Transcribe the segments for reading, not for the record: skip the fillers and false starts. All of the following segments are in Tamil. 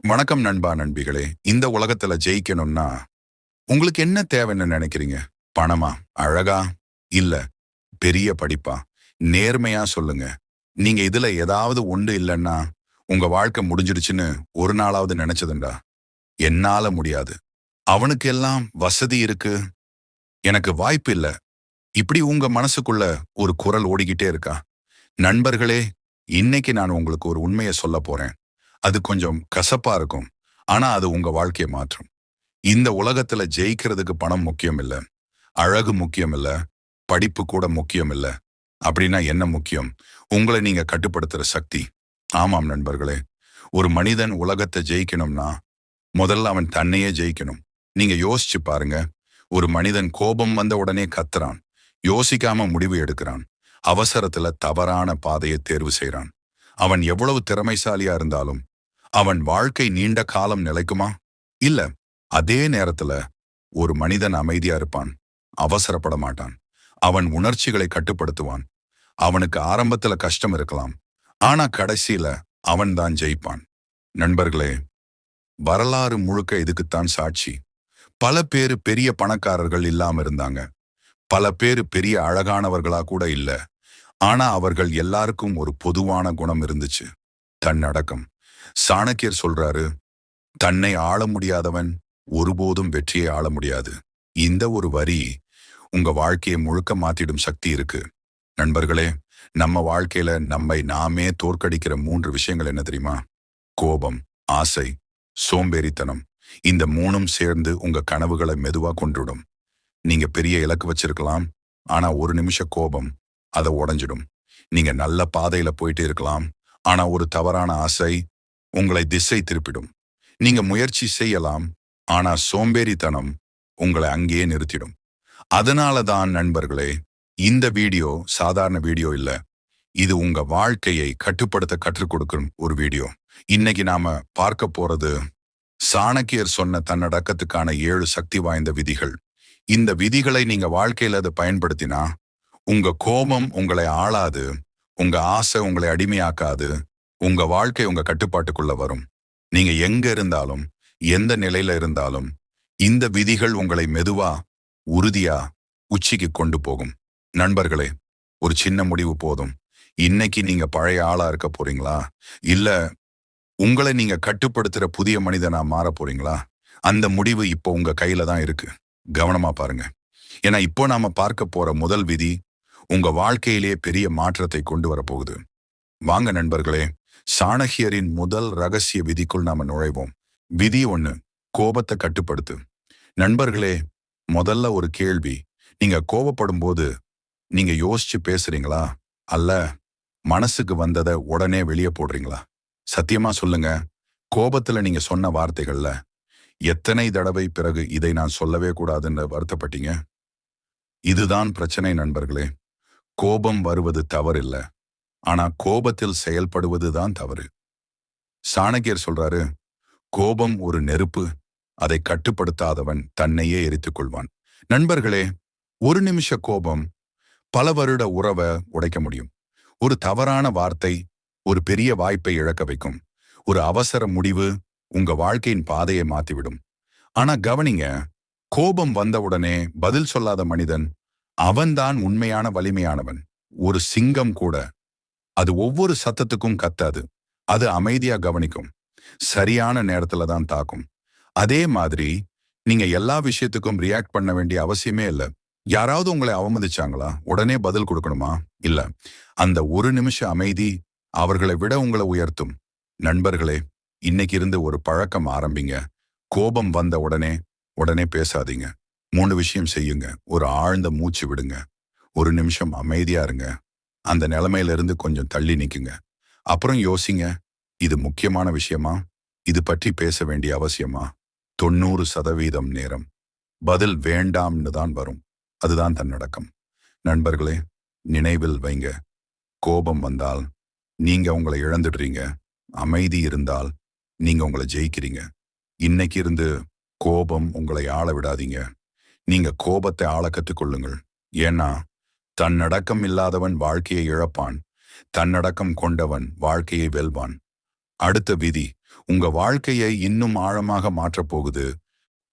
வணக்கம் நண்பா நண்பிகளே. இந்த உலகத்துல ஜெயிக்கணும்னா உங்களுக்கு என்ன தேவைன்னு நினைக்கிறீங்க? பணமா? அழகா? இல்ல பெரிய படிப்பா? நேர்மையா சொல்லுங்க. நீங்க இதுல ஏதாவது ஒன்று இல்லைன்னா உங்க வாழ்க்கை முடிஞ்சிடுச்சுன்னு ஒரு நாளாவது நினைச்சதுண்டா? என்னால முடியாது. அவனுக்கு எல்லாம் வசதி இருக்கு, எனக்கு வாய்ப்பு இல்ல. இப்படி உங்க மனசுக்குள்ள ஒரு குரல் ஓடிக்கிட்டே இருக்கா? நண்பர்களே, இன்னைக்கு நான் உங்களுக்கு ஒரு உண்மையை சொல்ல போறேன். அது கொஞ்சம் கசப்பா இருக்கும். ஆனா அது உங்க வாழ்க்கையை மாற்றும். இந்த உலகத்துல ஜெயிக்கிறதுக்கு பணம் முக்கியம் இல்ல. அழகு முக்கியம் இல்ல. படிப்பு கூட முக்கியம் இல்ல. அப்படின்னா என்ன முக்கியம்? உங்களை நீங்க கட்டுப்படுத்துற சக்தி. ஆமாம் நண்பர்களே. ஒரு மனிதன் உலகத்தை ஜெயிக்கணும்னா முதல்ல அவன் தன்னையே ஜெயிக்கணும். நீங்க யோசிச்சு பாருங்க. ஒரு மனிதன் கோபம் வந்த உடனே கத்துறான். யோசிக்காம முடிவு எடுக்கிறான். அவசரத்துல தவறான பாதையை தேர்வு செய்றான். அவன் எவ்வளவு திறமைசாலியா இருந்தாலும் அவன் வாழ்க்கை நீண்ட காலம் நிலைக்குமா? இல்ல. அதே நேரத்துல ஒரு மனிதன் அமைதியா இருப்பான். அவசரப்பட மாட்டான். அவன் உணர்ச்சிகளை கட்டுப்படுத்துவான். அவனுக்கு ஆரம்பத்துல கஷ்டம் இருக்கலாம். ஆனா கடைசியில அவன்தான் ஜெயிப்பான். நண்பர்களே, வரலாறு முழுக்க இதுக்குத்தான் சாட்சி. பல பேரு பெரிய பணக்காரர்கள் இல்லாம இருந்தாங்க. பல பேரு பெரிய அழகானவர்களா கூட இல்ல. ஆனா அவர்கள் எல்லாருக்கும் ஒரு பொதுவான குணம் இருந்துச்சு. தன்னடக்கம். சாணக்கியர் சொல்றாரு, தன்னை ஆள முடியாதவன் ஒருபோதும் வெற்றியை ஆள முடியாது. இந்த ஒரு வரி உங்க வாழ்க்கையை முழுக்க மாத்திடும் சக்தி இருக்கு. நண்பர்களே, நம்ம வாழ்க்கையில நம்மை நாமே தோற்கடிக்கிற 3 விஷயங்கள் என்ன தெரியுமா? கோபம், ஆசை, சோம்பேறித்தனம். இந்த 3ம் சேர்ந்து உங்க கனவுகளை மெதுவா கொன்றுடும். நீங்க பெரிய இலக்கு வச்சிருக்கலாம். ஆனா ஒரு நிமிஷ கோபம் அதை உடைஞ்சிடும். நீங்க நல்ல பாதையில போயிட்டு இருக்கலாம். ஆனா ஒரு தவறான ஆசை உங்களை திசை திருப்பிடும். நீங்க முயற்சி செய்யலாம். ஆனா சோம்பேறித்தனம் உங்களை அங்கேயே நிறுத்திடும். அதனால தான் நண்பர்களே, இந்த வீடியோ சாதாரண வீடியோ இல்ல. இது உங்க வாழ்க்கையை கட்டுப்படுத்த கற்றுக் கொடுக்கும் ஒரு வீடியோ. இன்னைக்கு நாம பார்க்க போறது சாணக்கியர் சொன்ன தன்னடக்கத்துக்கான 7 சக்தி வாய்ந்த விதிகள். இந்த விதிகளை நீங்க வாழ்க்கையில அதை பயன்படுத்தினா உங்க கோபம் உங்களை ஆளாது, உங்க ஆசை உங்களை அடிமையாக்காது, உங்க வாழ்க்கை உங்க கட்டுப்பாட்டுக்குள்ள வரும். நீங்க எங்க இருந்தாலும், எந்த நிலையில இருந்தாலும், இந்த விதிகள் உங்களை மெதுவா, உறுதியா உச்சிக்கு கொண்டு போகும். நண்பர்களே, ஒரு சின்ன முடிவு போதும். இன்னைக்கு நீங்க பழைய ஆளா இருக்க போறீங்களா? இல்ல உங்களை நீங்க கட்டுப்படுத்துற புதிய மனிதனா மாற போறீங்களா? அந்த முடிவு இப்போ உங்க கையில தான் இருக்கு. கவனமா பாருங்க. ஏன்னா இப்போ நாம பார்க்க போற முதல் விதி உங்க வாழ்க்கையிலேயே பெரிய மாற்றத்தை கொண்டு வரப்போகுது. வாங்க நண்பர்களே, சாணக்கியரின் முதல் ரகசிய விதிக்குள் நாம நுழைவோம். விதி 1, கோபத்தை கட்டுப்படுத்து. நண்பர்களே, முதல்ல ஒரு கேள்வி. நீங்க கோபப்படும் போது நீங்க யோசிச்சு பேசுறீங்களா? அல்ல மனசுக்கு வந்ததை உடனே வெளியே போடுறீங்களா? சத்தியமா சொல்லுங்க. கோபத்துல நீங்க சொன்ன வார்த்தைகள்ல எத்தனை தடவை பிறகு இதை நான் சொல்லவே கூடாதுன்னு வருத்தப்பட்டீங்க? இதுதான் பிரச்சனை நண்பர்களே. கோபம் வருவது தவறில்ல. ஆனா கோபத்தில் செயல்படுவதுதான் தவறு. சாணக்கியர் சொல்றாரு, கோபம் ஒரு நெருப்பு. அதை கட்டுப்படுத்தாதவன் தன்னையே எரித்துக் கொள்வான். நண்பர்களே, ஒரு நிமிஷ கோபம் பல வருட உறவை உடைக்க முடியும். ஒரு தவறான வார்த்தை ஒரு பெரிய வாய்ப்பை இழக்க வைக்கும். ஒரு அவசர முடிவு உங்க வாழ்க்கையின் பாதையை மாத்திவிடும். ஆனா கவனிங்க, கோபம் வந்தவுடனே பதில் சொல்லாத மனிதன் அவன்தான் உண்மையான வலிமையானவன். ஒரு சிங்கம் கூட அது ஒவ்வொரு சத்தத்துக்கும் கத்தாது. அது அமைதியா கவனிக்கும். சரியான நேரத்துல தான் தாக்கும். அதே மாதிரி நீங்க எல்லா விஷயத்துக்கும் ரியாக்ட் பண்ண வேண்டிய அவசியமே இல்லை. யாராவது உங்களை அவமதிச்சாங்களா? உடனே பதில் கொடுக்கணுமா? இல்ல. அந்த ஒரு நிமிஷ அமைதி அவர்களை விட உங்களை உயர்த்தும். நண்பர்களே, இன்னைக்கு இருந்து ஒரு பழக்கம் ஆரம்பிங்க. கோபம் வந்த உடனே பேசாதீங்க. 3 விஷயம் செய்யுங்க. ஒரு ஆழ்ந்த மூச்சு விடுங்க. ஒரு நிமிஷம் அமைதியா இருங்க. அந்த நிலைமையில இருந்து கொஞ்சம் தள்ளி நிக்குங்க. அப்புறம் யோசிங்க, இது முக்கியமான விஷயமா? இது பற்றி பேச வேண்டிய அவசியமா? 90% நேரம் பதில் வேண்டாம்னு தான் வரும். அதுதான் தன்னடக்கம். நண்பர்களே, நினைவில் வைங்க. கோபம் வந்தால் நீங்க உங்களை இழந்துடுறீங்க. அமைதி இருந்தால் நீங்க உங்களை ஜெயிக்கிறீங்க. இன்னைக்கு இருந்து கோபம் உங்களை ஆள விடாதீங்க. நீங்க கோபத்தை ஆள கத்துக்கொள்ளுங்கள். ஏன்னா தன்னடக்கம் இல்லாதவன் வாழ்க்கையை இழப்பான். தன்னடக்கம் கொண்டவன் வாழ்க்கையை வெல்வான். அடுத்த விதி, உங்க வாழ்க்கையை இன்னும் ஆழமாக மாற்றப் போகுது.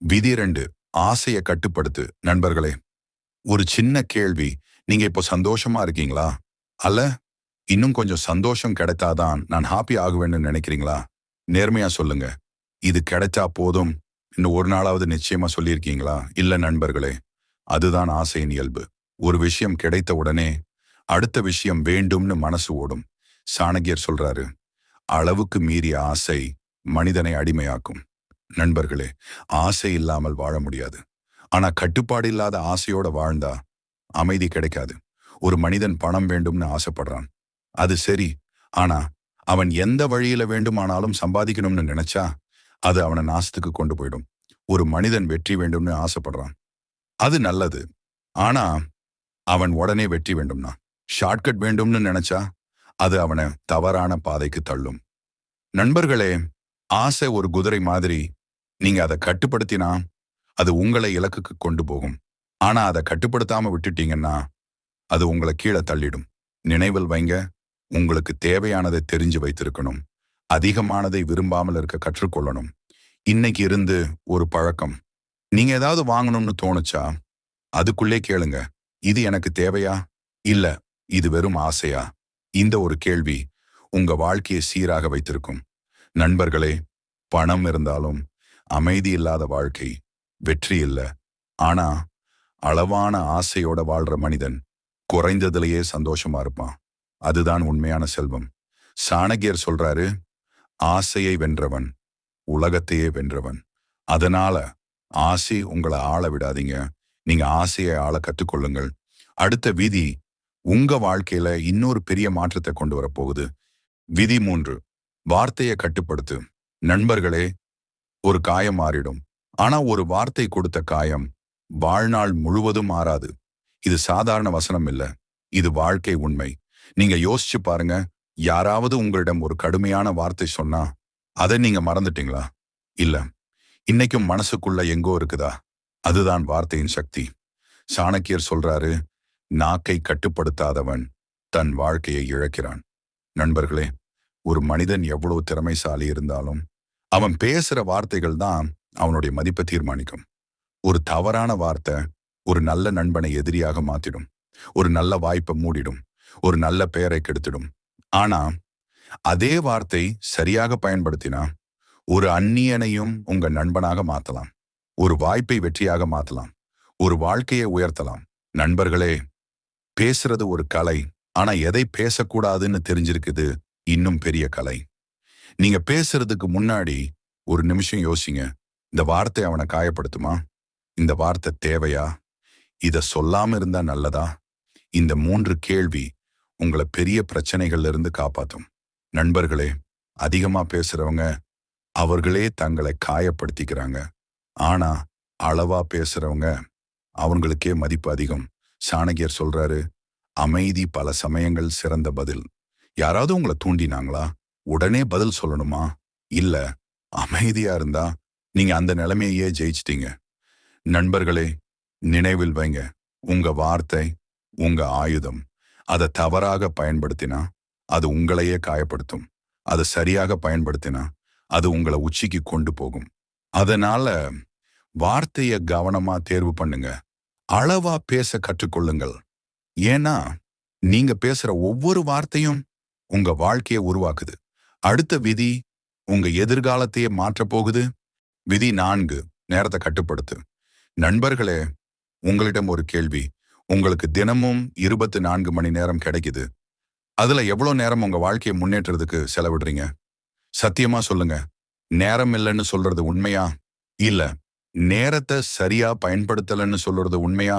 விதி 2, ஆசையை கட்டுப்படுத்து. நண்பர்களே, ஒரு சின்ன கேள்வி. நீங்க இப்போ சந்தோஷமா இருக்கீங்களா? அல்ல இன்னும் கொஞ்சம் சந்தோஷம் கிடைத்தாதான் நான் ஹாப்பி ஆகுவேன்னு நினைக்கிறீங்களா? நேர்மையா சொல்லுங்க. இது கிடைச்சா போதும் இன்னும் ஒரு நாளாவது நிச்சயமா சொல்லியிருக்கீங்களா? இல்ல நண்பர்களே, அதுதான் ஆசையின் இயல்பு. ஒரு விஷயம் கிடைத்த உடனே அடுத்த விஷயம் வேண்டும்னு மனசு ஓடும். சாணக்கியர் சொல்றாரு, அளவுக்கு மீறிய ஆசை மனிதனை அடிமையாக்கும். நண்பர்களே, ஆசை இல்லாமல் வாழ முடியாது. ஆனா கட்டுப்பாடு இல்லாத ஆசையோட வாழ்ந்தா அமைதி கிடைக்காது. ஒரு மனிதன் பணம் வேண்டும்னு ஆசைப்படுறான். அது சரி. ஆனா அவன் எந்த வழியில வேண்டுமானாலும் சம்பாதிக்கணும்னு நினைச்சா அது அவனை நாசத்துக்கு கொண்டு போயிடும். ஒரு மனிதன் வெற்றி வேண்டும்னு ஆசைப்படுறான். அது நல்லது. ஆனா அவன் உடனே வெற்றி வேண்டும்னா, ஷார்ட்கட் வேண்டும்னு நினைச்சா அது அவனை தவறான பாதைக்கு தள்ளும். நண்பர்களே, ஆசை ஒரு குதிரை மாதிரி. நீங்க அதை கட்டுப்படுத்தினா அது உங்களை இலக்குக்கு கொண்டு போகும். ஆனா அதை கட்டுப்படுத்தாம விட்டுட்டீங்கன்னா அது உங்களை கீழே தள்ளிடும். நினைவில் வைங்க, உங்களுக்கு தேவையானதை தெரிஞ்சு வைத்திருக்கணும். அதிகமானதை விரும்பாமல் இருக்க கற்றுக்கொள்ளணும். இன்னைக்கு இருந்து ஒரு பழக்கம். நீங்க ஏதாவது வாங்கணும்னு தோணுச்சா அதுக்குள்ளே கேளுங்க, இது எனக்கு தேவையா? இல்ல இது வெறும் ஆசையா? இந்த ஒரு கேள்வி உங்க வாழ்க்கையை சீராக வைத்திருக்கும். நண்பர்களே, பணம் இருந்தாலும் அமைதி இல்லாத வாழ்க்கை வெற்றி இல்ல. ஆனா அளவான ஆசையோட வாழ்ற மனிதன் குறைந்ததிலேயே சந்தோஷமா இருப்பான். அதுதான் உண்மையான செல்வம். சாணக்கியர் சொல்றாரு, ஆசையை வென்றவன் உலகத்தையே வென்றவன். அதனால ஆசை உங்களை ஆள விடாதீங்க. நீங்க ஆசையை ஆள கற்றுக்கொள்ளுங்கள். அடுத்த விதி உங்க வாழ்க்கையில இன்னொரு பெரிய மாற்றத்தை கொண்டு வரப்போகுது. விதி 3, வார்த்தையை கட்டுப்படுத்து. நண்பர்களே, ஒரு காயம் மாறிடும். ஆனா ஒரு வார்த்தை கொடுத்த காயம் வாழ்நாள் முழுவதும் மாறாது. இது சாதாரண வசனம் இல்ல, இது வாழ்க்கை உண்மை. நீங்க யோசிச்சு பாருங்க, யாராவது உங்களிடம் ஒரு கடுமையான வார்த்தை சொன்னா அதை நீங்க மறந்துட்டீங்களா? இல்ல, இன்னைக்கும் மனசுக்குள்ள எங்கோ இருக்குதா? அதுதான் வார்த்தையின் சக்தி. சாணக்கியர் சொல்றாரு, நாக்கை கட்டுப்படுத்தாதவன் தன் வாழ்க்கையை இழக்கிறான். நண்பர்களே, ஒரு மனிதன் எவ்வளவு திறமைசாலி இருந்தாலும் அவன் பேசுற வார்த்தைகள் தான் அவனுடைய மதிப்பை தீர்மானிக்கும். ஒரு தவறான வார்த்தை ஒரு நல்ல நண்பனை எதிரியாக மாத்திடும். ஒரு நல்ல வாய்ப்பை மூடிடும். ஒரு நல்ல பெயரை கெடுத்திடும். ஆனா அதே வார்த்தை சரியாக பயன்படுத்தினா ஒரு அந்நியனையும் உங்க நண்பனாக மாத்தலாம். ஒரு வாய்ப்பை வெற்றியாக மாத்தலாம். ஒரு வாழ்க்கையை உயர்த்தலாம். நண்பர்களே, பேசுறது ஒரு கலை. ஆனா எதை பேசக்கூடாதுன்னு தெரிஞ்சிருக்குது இன்னும் பெரிய கலை. நீங்க பேசுறதுக்கு முன்னாடி ஒரு நிமிஷம் யோசிங்க. இந்த வார்த்தை அவனை காயப்படுத்துமா? இந்த வார்த்தை தேவையா? இத சொல்லாம இருந்தா நல்லதா? இந்த 3 கேள்வி உங்களை பெரிய பிரச்சனைகள்ல இருந்து காப்பாத்தும். நண்பர்களே, அதிகமா பேசுறவங்க அவர்களே தங்களை காயப்படுத்திக்கிறாங்க. ஆனா அளவா பேசுறவங்க அவங்களுக்கே மதிப்பு அதிகம். சாணக்கியர் சொல்றாரு, அமைதி பல சமயங்கள் சிறந்த பதில். யாராவது உங்களை தூண்டினாங்களா? உடனே பதில் சொல்லணுமா? இல்ல, அமைதியா இருந்தா நீங்க அந்த நிலைமையே ஜெயிச்சிட்டீங்க. நண்பர்களே, நினைவில் வைங்க, உங்க வார்த்தை உங்க ஆயுதம். அதை தவறாக பயன்படுத்தினா அது உங்களையே காயப்படுத்தும். அதை சரியாக பயன்படுத்தினா அது உங்களை உச்சிக்கு கொண்டு போகும். அதனால வார்த்தைய கவனமா தேர்வு பண்ணுங்க. அளவா பேச கற்றுக்கொள்ளுங்கள். ஏன்னா நீங்க பேசுற ஒவ்வொரு வார்த்தையும் உங்க வாழ்க்கையை உருவாக்குது. அடுத்த விதி உங்க எதிர்காலத்தையே மாற்றப் போகுது. விதி 4, நேரத்தை கட்டுப்படுத்து. நண்பர்களே, உங்களிடம் ஒரு கேள்வி. உங்களுக்கு தினமும் 24 மணி நேரம் கிடைக்குது. அதுல எவ்வளவு நேரம் உங்க வாழ்க்கையை முன்னேற்றத்துக்கு செலவிடுறீங்க? சத்தியமா சொல்லுங்க. நேரம் இல்லைன்னு சொல்றது உண்மையா? இல்ல, நேரத்தை சரியா பயன்படுத்தலன்னு சொல்றது உண்மையா?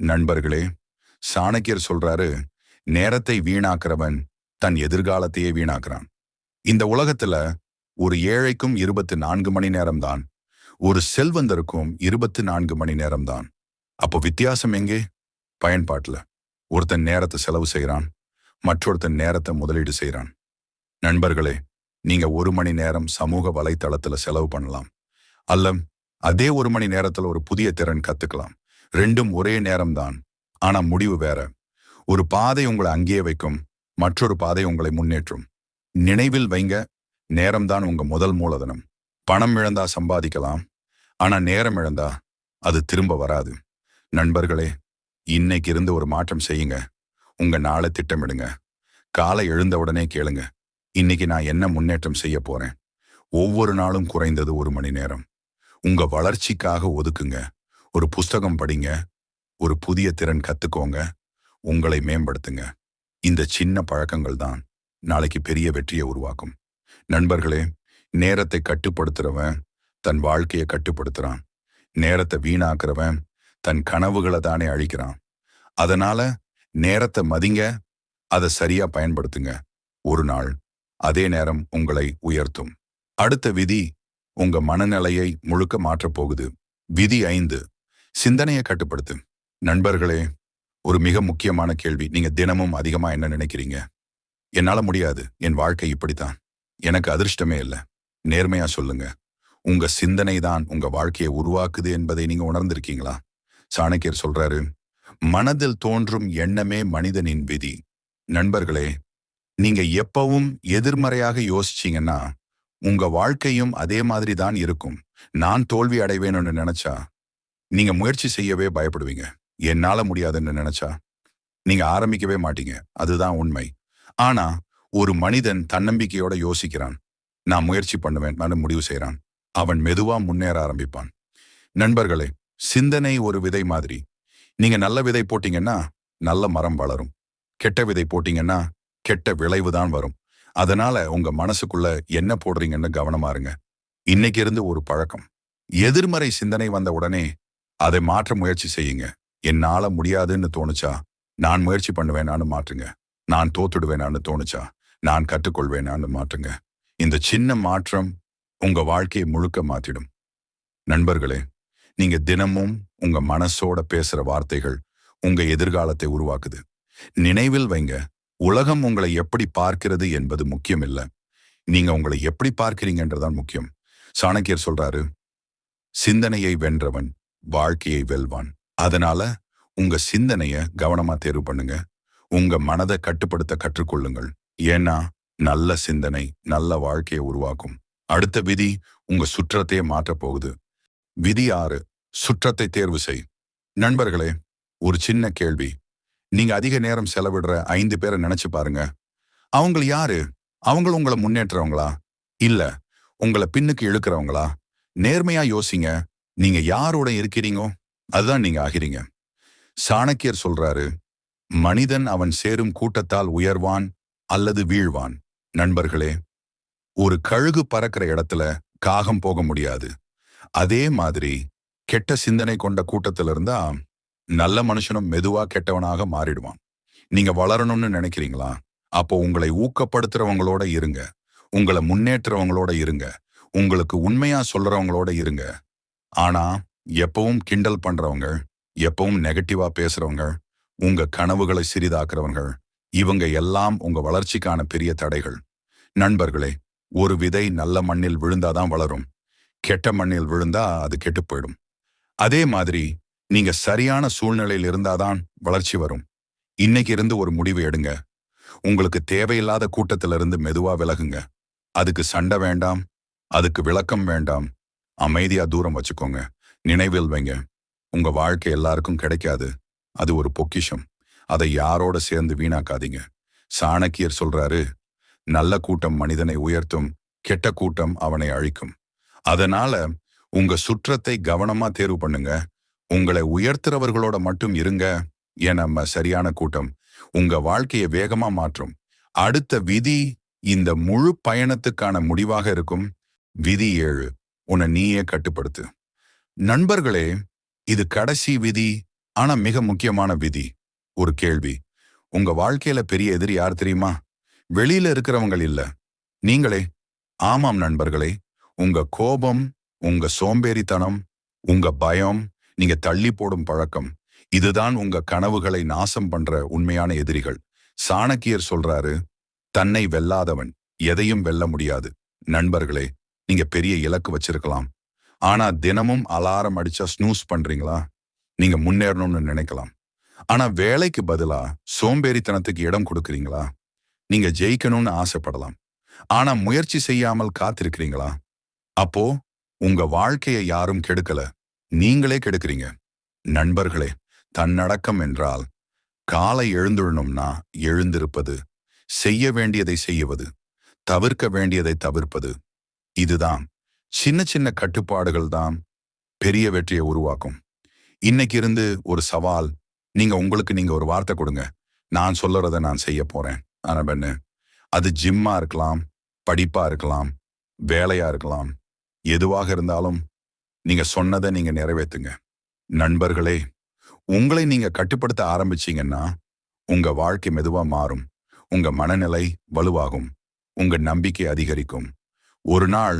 நண்பர்களே, சாணக்கியர் சொல்றாரு, நேரத்தை வீணாக்குறவன் தன் எதிர்காலத்தையே வீணாக்குறான். இந்த உலகத்துல ஒரு ஏழைக்கும் 24 மணி நேரம் தான், ஒரு செல்வந்தருக்கும் 24 மணி நேரம் தான். அப்போ வித்தியாசம் எங்கே? பயன்பாட்டுல. ஒருத்தன் நேரத்தை செலவு செய்யறான், மற்றொருத்தன் நேரத்தை முதலீடு செய்யறான். நண்பர்களே, நீங்க 1 மணி நேரம் சமூக வலைத்தளத்துல செலவு பண்ணலாம். அல்ல அதே 1 மணி நேரத்துல ஒரு புதிய திறன் கத்துக்கலாம். ரெண்டும் ஒரே நேரம் தான், ஆனா முடிவு வேற. ஒரு பாதை உங்களை அங்கேயே வைக்கும், மற்றொரு பாதை உங்களை முன்னேற்றும். நினைவில் வைங்க, நேரம்தான் உங்க முதல் மூலதனம். பணம் இழந்தா சம்பாதிக்கலாம், ஆனா நேரம் இழந்தா அது திரும்ப வராது. நண்பர்களே, இன்னைக்கு இருந்து ஒரு மாற்றம் செய்யுங்க. உங்க நாளை திட்டமிடுங்க. காலை எழுந்த உடனே கேளுங்க, இன்னைக்கு நான் என்ன முன்னேற்றம் செய்ய போறேன். ஒவ்வொரு நாளும் குறைந்தது 1 மணி நேரம் உங்க வளர்ச்சிக்காக ஒதுக்குங்க. ஒரு புஸ்தகம் படிங்க, ஒரு புதிய திறன் கத்துக்கோங்க, உங்களை மேம்படுத்துங்க. இந்த சின்ன பழக்கங்கள் தான் நாளைக்கு பெரிய வெற்றியை உருவாக்கும். நண்பர்களே, நேரத்தை கட்டுப்படுத்துறவன் தன் வாழ்க்கையை கட்டுப்படுத்துறான். நேரத்தை வீணாக்குறவன் தன் கனவுகளை தானே அழிக்கிறான். அதனால நேரத்தை மதிங்க, அதை சரியா பயன்படுத்துங்க. ஒரு நாள் அதே நேரம் உங்களை உயர்த்தும். அடுத்த விதி உங்க மனநிலையை முழுக்க மாற்றப் போகுது. விதி 5, சிந்தனையை கட்டுப்படுத்து. நண்பர்களே, ஒரு மிக முக்கியமான கேள்வி. நீங்க தினமும் அதிகமா என்ன நினைக்கிறீங்க? என்னால முடியாது, என் வாழ்க்கை இப்படித்தான், எனக்கு அதிர்ஷ்டமே இல்லை. நேர்மையா சொல்லுங்க, உங்க சிந்தனை தான் உங்க வாழ்க்கையை உருவாக்குது என்பதை நீங்க உணர்ந்திருக்கீங்களா? சாணக்கியர் சொல்றாரு, மனதில் தோன்றும் எண்ணமே மனிதனின் விதி. நண்பர்களே, நீங்க எப்பவும் எதிர்மறையாக யோசிச்சீங்கன்னா உங்க வாழ்க்கையும் அதே மாதிரி தான் இருக்கும். நான் தோல்வி அடைவேன்னு நினைச்சா நீங்க முயற்சி செய்யவே பயப்படுவீங்க. என்னால முடியாதுன்னு நினைச்சா நீங்க ஆரம்பிக்கவே மாட்டீங்க. அதுதான் உண்மை. ஆனா ஒரு மனிதன் தன்னம்பிக்கையோட யோசிக்கிறான், நான் முயற்சி பண்ணுவேன், நான் முடிவு செய்யறான், அவன் மெதுவா முன்னேற ஆரம்பிப்பான். நண்பர்களே, சிந்தனை ஒரு விதை மாதிரி. நீங்க நல்ல விதை போட்டீங்கன்னா நல்ல மரம் வளரும். கெட்ட விதை போட்டீங்கன்னா கெட்ட விளைவு தான் வரும். அதனால உங்க மனசுக்குள்ள என்ன போடுறீங்கன்னு கவனமா இருங்க. இன்னைக்கு இருந்து ஒரு பழக்கம். எதிர்மறை சிந்தனை வந்த உடனே அதை மாற்ற முயற்சி செய்யுங்க. என்னால முடியாதுன்னு தோணுச்சா நான் முயற்சி பண்ணுவேனான்னு மாற்றுங்க. நான் தோத்துடுவேனான்னு தோணுச்சா நான் கற்றுக்கொள்வேனான்னு மாற்றுங்க. இந்த சின்ன மாற்றம் உங்க வாழ்க்கையை முழுக்க மாற்றிடும். நண்பர்களே, நீங்க தினமும் உங்க மனசோட பேசுற வார்த்தைகள் உங்க எதிர்காலத்தை உருவாக்குது. நினைவில் வைங்க, உலகம் உங்களை எப்படி பார்க்கிறது என்பது முக்கியம் இல்ல, நீங்க உங்களை எப்படி பார்க்கிறீங்கன்றதான் முக்கியம். சாணக்கியர் சொல்றாரு, சிந்தனையை வென்றவன் வாழ்க்கையை வெல்வான். அதனால உங்க சிந்தனைய கவனமா தேர்வு பண்ணுங்க. உங்க மனதை கட்டுப்படுத்த கற்றுக்கொள்ளுங்கள். ஏன்னா நல்ல சிந்தனை நல்ல வாழ்க்கையை உருவாக்கும். அடுத்த விதி உங்க சுற்றத்தையே மாற்றப் போகுது. விதி 6, சுற்றத்தை தேர்வு செய். நண்பர்களே, ஒரு சின்ன கேள்வி. நீங்க அதிக நேரம் செலவிடுற 5 பேரை நினைச்சு பாருங்க. அவங்க யாரு? அவங்க உங்களை முன்னேற்றவங்களா, இல்ல உங்களை பின்னுக்கு இழுக்கிறவங்களா? நேர்மையா யோசிங்க. நீங்க யாரோட இருக்கிறீங்கோ அதுதான் நீங்க ஆகிறீங்க. சாணக்கியர் சொல்றாரு, மனிதன் அவன் சேரும் கூட்டத்தால் உயர்வான் அல்லது வீழ்வான். நண்பர்களே, ஒரு கழுகு பறக்கிற இடத்துல காகம் போக முடியாது. அதே மாதிரி கெட்ட சிந்தனை கொண்ட கூட்டத்துல இருந்தா நல்ல மனுஷனும் மெதுவா கெட்டவனாக மாறிடுவான். நீங்க வளரணும்னு நினைக்கிறீங்களா? அப்போ உங்களை ஊக்கப்படுத்துறவங்களோட இருங்க, உங்களை முன்னேற்றவங்களோட இருங்க, உங்களுக்கு உண்மையா சொல்றவங்களோட இருங்க. ஆனா எப்பவும் கிண்டல் பண்றவங்க, எப்பவும் நெகட்டிவா பேசுறவங்க, உங்க கனவுகளை சிறிதாக்குறவங்க, இவங்க எல்லாம் உங்க வளர்ச்சிக்கான பெரிய தடைகள். நண்பர்களே, ஒரு விதை நல்ல மண்ணில் விழுந்தாதான் வளரும், கெட்ட மண்ணில் விழுந்தா அது கெட்டு போயிடும். அதே மாதிரி நீங்க சரியான சூழ்நிலையில் இருந்தாதான் வளர்ச்சி வரும். இன்னைக்கு இருந்து ஒரு முடிவு எடுங்க. உங்களுக்கு தேவையில்லாத கூட்டத்திலிருந்து மெதுவா விலகுங்க. அதுக்கு சண்டை வேண்டாம், அதுக்கு விளக்கம் வேண்டாம், அமைதியா தூரம் வச்சுக்கோங்க. நினைவில் வைங்க, உங்க வாழ்க்கை எல்லாருக்கும் கிடைக்காது, அது ஒரு பொக்கிஷம். அதை யாரோட சேர்ந்து வீணாக்காதீங்க. சாணக்கியர் சொல்றாரு, நல்ல கூட்டம் மனிதனை உயர்த்தும், கெட்ட கூட்டம் அவனை அழிக்கும். அதனால உங்க சுற்றத்தை கவனமா தேர்வு பண்ணுங்க. உங்களை உயர்த்துறவர்களோட மட்டும் இருங்க. நம்ம சரியான கூட்டம் உங்க வாழ்க்கையை வேகமா மாற்றும். அடுத்த விதி இந்த முழு பயணத்துக்கான முடிவாக இருக்கும். விதி 7, உன்னை நீயே கட்டுப்படுத்து. நண்பர்களே, இது கடைசி விதி, ஆனா மிக முக்கியமான விதி. ஒரு கேள்வி, உங்க வாழ்க்கையில பெரிய எதிரி யார் தெரியுமா? வெளியில இருக்கிறவங்க இல்ல, நீங்களே. ஆமாம் நண்பர்களே, உங்க கோபம், உங்க சோம்பேறித்தனம், உங்க பயம், நீங்க தள்ளி போடும் பழக்கம், இதுதான் உங்க கனவுகளை நாசம் பண்ற உண்மையான எதிரிகள். சாணக்கியர் சொல்றாரு, தன்னை வெல்லாதவன் எதையும் வெல்ல முடியாது. நண்பர்களே, நீங்க பெரிய இலக்கு வச்சிருக்கலாம், ஆனா தினமும் அலாரம் அடிச்சா ஸ்னூஸ் பண்றீங்களா? நீங்க முன்னேறணும்னு நினைக்கலாம், ஆனா வேலைக்கு பதிலா சோம்பேறித்தனத்துக்கு இடம் கொடுக்குறீங்களா? நீங்க ஜெயிக்கணும்னு ஆசைப்படலாம், ஆனா முயற்சி செய்யாமல் காத்திருக்கிறீங்களா? அப்போ உங்க வாழ்க்கையை யாரும் கெடுக்கல, நீங்களே கெடுக்கிறீங்க. நண்பர்களே, தன்னடக்கம் என்றால் காலை எழுந்துடணும்னா எழுந்திருப்பது, செய்ய வேண்டியதை செய்வது, தவிர்க்க வேண்டியதை தவிர்ப்பது. இதுதான். சின்ன சின்ன கட்டுப்பாடுகள் தான் பெரிய வெற்றியை உருவாக்கும். இன்னைக்கு இருந்து ஒரு சவால். நீங்க ஒரு வார்த்தை கொடுங்க. நான் சொல்லுறத நான் செய்ய போறேன். ஆனா பெண்ணு, அது ஜிம்மா இருக்கலாம், படிப்பா இருக்கலாம், வேலையா இருக்கலாம். எதுவாக இருந்தாலும் நீங்க சொன்னதை நீங்க நிறைவேத்துங்க. நண்பர்களே, உங்களை நீங்க கட்டுப்படுத்த ஆரம்பிச்சீங்கன்னா உங்க வாழ்க்கை மெதுவா மாறும். உங்க மனநிலை வலுவாகும். உங்க நம்பிக்கை அதிகரிக்கும். ஒரு நாள்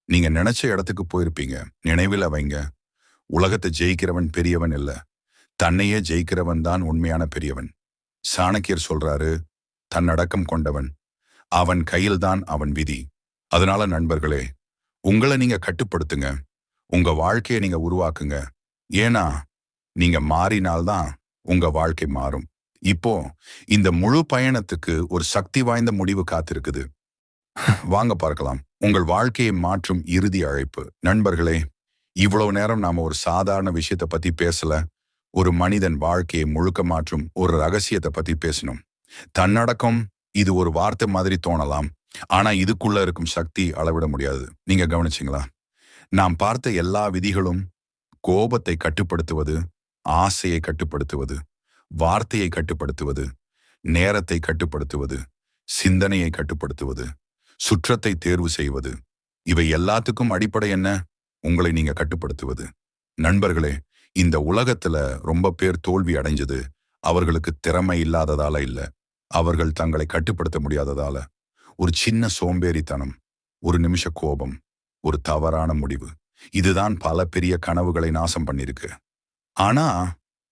நீங்க நினைச்ச இடத்துக்கு போயிருப்பீங்க. நினைவில் வைங்க, உலகத்தை ஜெயிக்கிறவன் பெரியவன் இல்ல, தன்னையே ஜெயிக்கிறவன் தான் உண்மையான பெரியவன். சாணக்கியர் சொல்றாரு, தன்னடக்கம் கொண்டவன் அவன் கையில்தான் அவன் விதி. அதனால நண்பர்களே, உங்களை நீங்க கட்டுப்படுத்துங்க. உங்க வாழ்க்கையை நீங்க உருவாக்குங்க. ஏன்னா நீங்க மாறினால்தான் உங்க வாழ்க்கை மாறும். இப்போ இந்த முழு பயணத்துக்கு ஒரு சக்தி வாய்ந்த முடிவு காத்திருக்குது. வாங்க பார்க்கலாம். உங்கள் வாழ்க்கையை மாற்றும் இறுதி அழைப்பு. நண்பர்களே, இவ்வளவு நேரம் நாம ஒரு சாதாரண விஷயத்தை பத்தி பேசல, ஒரு மனிதன் வாழ்க்கையை முழுக்க மாற்றும் ஒரு ரகசியத்தை பத்தி பேசணும். தன்னடக்கம், இது ஒரு வார்த்தை மாதிரி தோணலாம், ஆனா இதுக்குள்ள இருக்கும் சக்தி அளவிட முடியாது. நீங்க கவனிச்சீங்களா? நாம் பார்த்த எல்லா விதிகளும் கோபத்தை கட்டுப்படுத்துவது, ஆசையை கட்டுப்படுத்துவது, வார்த்தையை கட்டுப்படுத்துவது, நேரத்தை கட்டுப்படுத்துவது, சிந்தனையை கட்டுப்படுத்துவது, சுற்றத்தை தேர்வு செய்வது, இவை எல்லாத்துக்கும் அடிப்படை என்ன? உங்களை நீங்க கட்டுப்படுத்துவது. நண்பர்களே, இந்த உலகத்துல ரொம்ப பேர் தோல்வி அடைஞ்சது அவர்களுக்கு திறமை இல்லாததால இல்ல, அவர்கள் தங்களை கட்டுப்படுத்த முடியாததால. ஒரு சின்ன சோம்பேறித்தனம், ஒரு நிமிஷ கோபம், ஒரு தவறான முடிவு, இதுதான் பல பெரிய கனவுகளை நாசம் பண்ணிருக்கு. ஆனா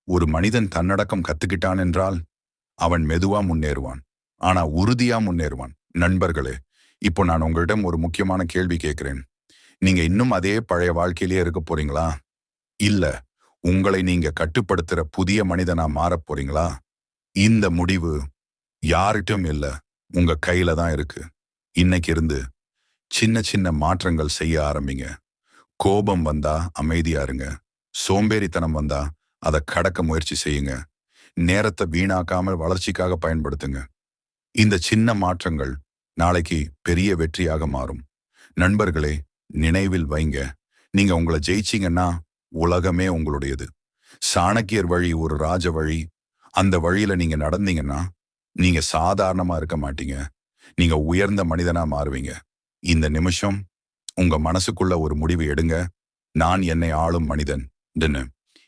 ஒரு மனிதன் தன்னடக்கம் கத்துக்கிட்டான் என்றால் அவன் மெதுவா முன்னேறுவான், ஆனா உறுதியா முன்னேறுவான். நண்பர்களே, இப்போ நான் உங்களிடம் ஒரு முக்கியமான கேள்வி கேட்கிறேன். நீங்க இன்னும் அதே பழைய வாழ்க்கையிலேயே இருக்க போறீங்களா? இல்ல, உங்களை நீங்க கட்டுப்படுத்துற புதிய மனிதனா மாறப் போறீங்களா? இந்த முடிவு யார்கிட்டும் இல்ல, உங்க கையில தான் இருக்கு. இன்னைக்கு இருந்து சின்ன சின்ன மாற்றங்கள் செய்ய ஆரம்பிங்க. கோபம் வந்தா அமைதியா இருங்க. சோம்பேறித்தனம் வந்தா அதை கடக்க முயற்சி செய்யுங்க. நேரத்தை வீணாக்காமல் வளர்ச்சிக்காக பயன்படுத்துங்க. இந்த சின்ன மாற்றங்கள் நாளைக்கு பெரிய வெற்றியாக மாறும். நண்பர்களே, நினைவில் வைங்க, நீங்க உங்களை ஜெயிச்சீங்கன்னா உலகமே உங்களுடையது. சாணக்கியர் வழி ஒரு ராஜ வழி. அந்த வழியில நீங்க நடந்தீங்கன்னா நீங்க சாதாரணமா இருக்க மாட்டீங்க, நீங்க உயர்ந்த மனிதனா மாறுவீங்க. இந்த நிமிஷம் உங்க மனசுக்குள்ள ஒரு முடிவு எடுங்க. நான் என்னை ஆளும் மனிதன்.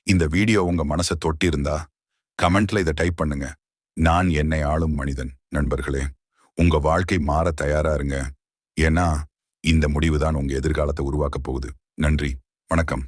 இந்த வீடியோ உங்க மனசை தொட்டி இருந்தா கமெண்ட்ல இதை டைப் பண்ணுங்க. நான் என்னை ஆளும் மனிதன். நண்பர்களே, உங்க வாழ்க்கை மாற தயாரா இருங்க. ஏன்னா இந்த முடிவு தான் உங்க எதிர்காலத்தை உருவாக்க போகுது. நன்றி, வணக்கம்.